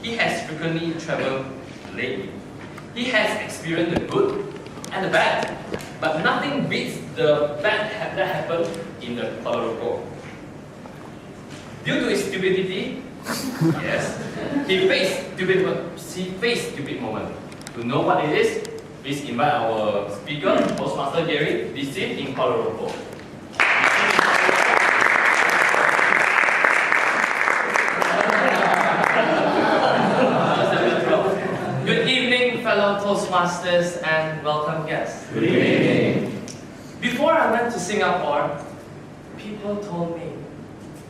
he has frequently traveled lately. He has experienced the good and the bad, but nothing beats the bad that happened in the Kuala Lumpur. Due to his stupidity, yes, he faced stupid moment. To know what it is, please invite our speaker, Toastmaster Gary, DC in Kuala Lumpur. Good evening, fellow Toastmasters and welcome guests. Good evening. Before I went to Singapore, people told me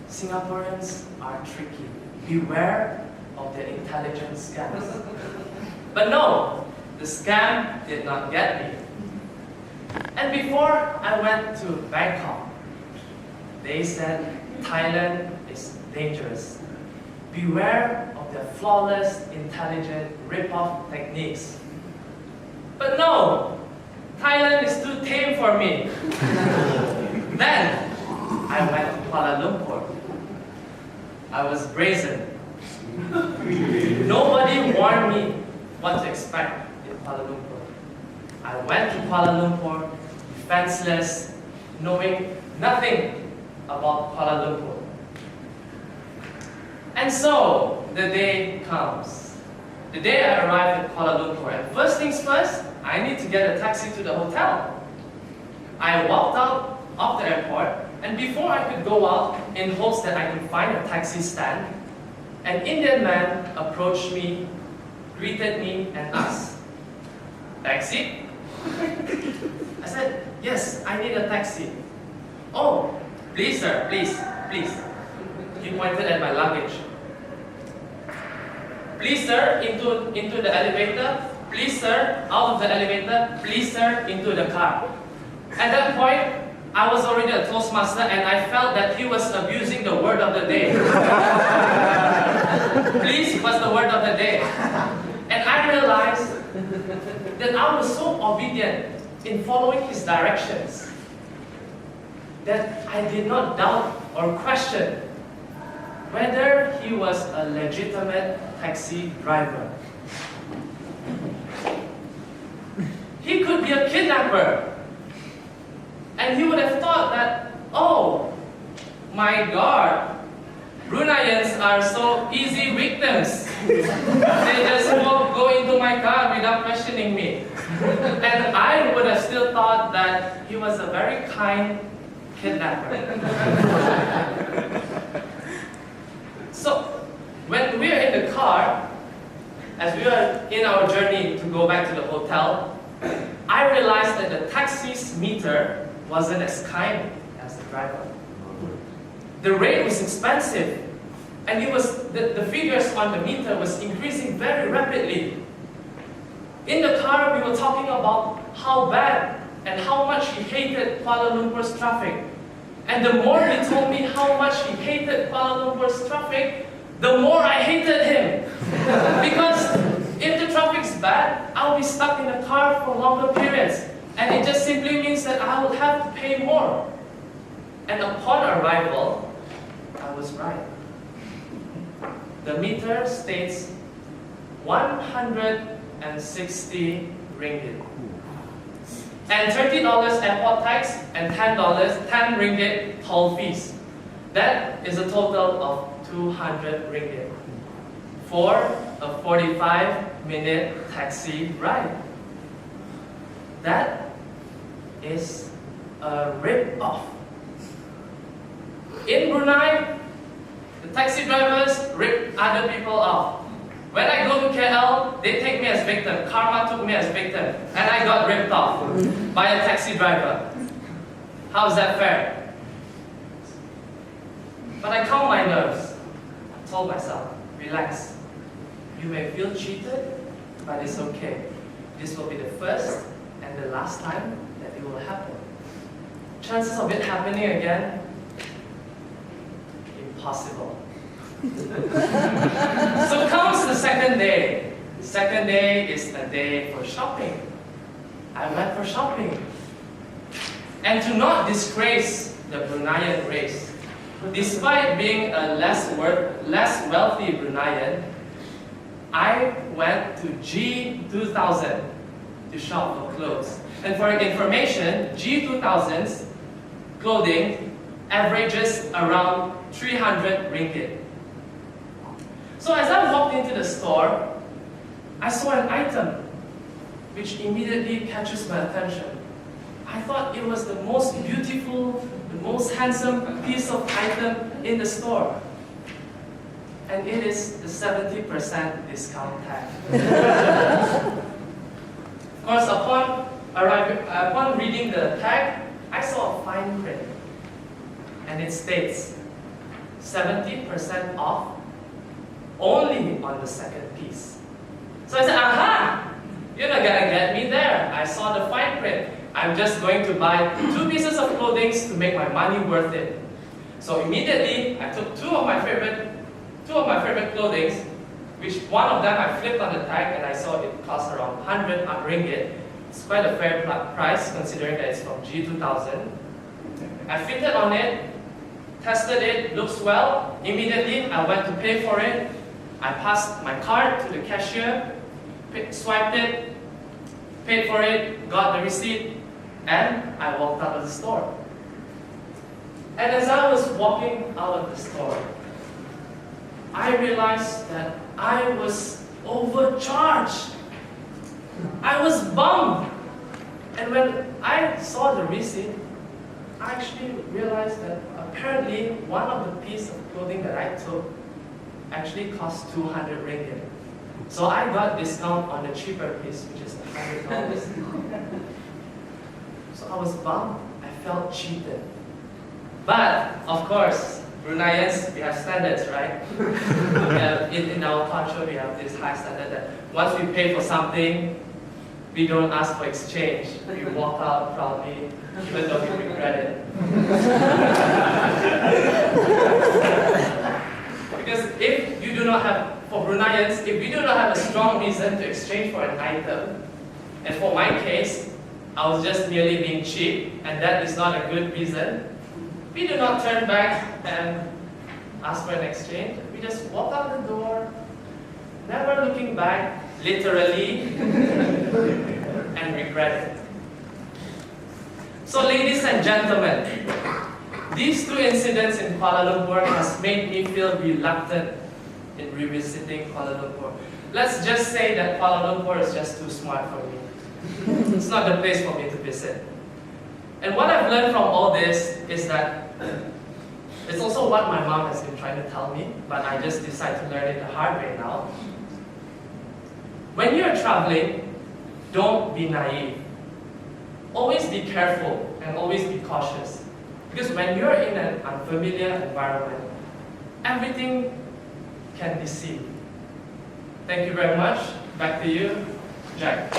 Singaporeans are tricky. Beware of the intelligent scams. But no, the scam did not get me. And before I went to Bangkok, they said Thailand is dangerous. Beware of their flawless, intelligent rip-off techniques. But no, Thailand is too tame for me. Then I went to Kuala Lumpur. I was brazen. Nobody warned me what to expect in Kuala Lumpur. I went to Kuala Lumpur defenseless, knowing nothing about Kuala Lumpur. And so the day comes. The day I arrived at Kuala Lumpur, and first things first, I need to get a taxi to the hotel. I walked out of the airport, and before I could go out, in hopes that I could find a taxi stand, an Indian man approached me, greeted me, and asked, "Taxi?" I said, "Yes, I need a taxi." "Oh, please sir, please, please." He pointed at my luggage. "Please sir, into the elevator. Please sir, out of the elevator. Please sir, into the car." At that point, I was already a Toastmaster and I felt that he was abusing the word of the day. Please was the word of the day. And I realized that I was so obedient in following his directions that I did not doubt or question whether he was a legitimate taxi driver. He could be a kidnapper. And he would have thought that, oh, my God, Bruneians are so easy victims. They just won't go into my car without questioning me. And I would have still thought that he was a very kind kidnapper. So, when we were in the car, as we were in our journey to go back to the hotel, I realized that the taxi's meter wasn't as kind as the driver. The rate was expensive, and the figures on the meter was increasing very rapidly. In the car, we were talking about how bad and how much he hated Kuala Lumpur's traffic. And the more he told me how much he hated Kuala Lumpur's traffic, the more I hated him. Because if the traffic's bad, I'll be stuck in the car for longer periods. And it just simply means that I will have to pay more. And upon arrival, I was right. The meter states 160 ringgit. And $30 airport tax and $10 ringgit toll fees. That is a total of 200 ringgit for a 45-minute taxi ride. That is a rip-off. In Brunei, the taxi drivers rip other people off. When I go to KL, they take me as victim. Karma took me as victim, and I got ripped off by a taxi driver. How is that fair? But I calmed my nerves. I told myself, relax. You may feel cheated, but it's okay. This will be the first and the last time that it will happen. Chances of it happening again? Impossible. So comes the second day. Second day is a day for shopping. I went for shopping. And to not disgrace the Bruneian race, despite being a less wealthy Bruneian, I went to G2000 to shop for clothes. And for your information, G2000's clothing averages around 300 ringgit. So as I walked into the store, I saw an item which immediately catches my attention. I thought it was the most beautiful, the most handsome piece of item in the store. And it is the 70% discount tag. Of course, upon reading the tag, I saw a fine print. And it states 70% off only on the second piece. So I said, aha! You're not gonna get me there. I saw the fine print. I'm just going to buy 2 pieces of clothing to make my money worth it. So immediately, I took two of my favorite clothing, which one of them I flipped on the tag and I saw it cost around 100 ringgit. It's quite a fair price considering that it's from G2000. I fitted on it, tested it, looks well. Immediately, I went to pay for it. I passed my card to the cashier, swiped it, paid for it, got the receipt, and I walked out of the store. And as I was walking out of the store, I realized that I was overcharged. I was bummed. And when I saw the receipt, I actually realized that apparently one of the pieces of clothing that I took actually cost 200 ringgit. So I got discount on the cheaper piece, which is $100. So I was bummed. I felt cheated. But, of course, Bruneians, we have standards, right? In our culture, we have this high standard that once we pay for something, we don't ask for exchange. We walk out proudly, even though we regret it. Because if you do not have, for Bruneians, if we do not have a strong reason to exchange for an item, and for my case, I was just merely being cheap, and that is not a good reason, we do not turn back and ask for an exchange. We just walk out the door, never looking back, literally, and regret it. So ladies and gentlemen, these 2 incidents in Kuala Lumpur has made me feel reluctant in revisiting Kuala Lumpur. Let's just say that Kuala Lumpur is just too smart for me. It's not the place for me to visit. And what I've learned from all this is that it's also what my mom has been trying to tell me, but I just decided to learn it the hard way now. When you're traveling, don't be naive. Always be careful and always be cautious. Because when you're in an unfamiliar environment, everything can deceive. Thank you very much. Back to you, Jack.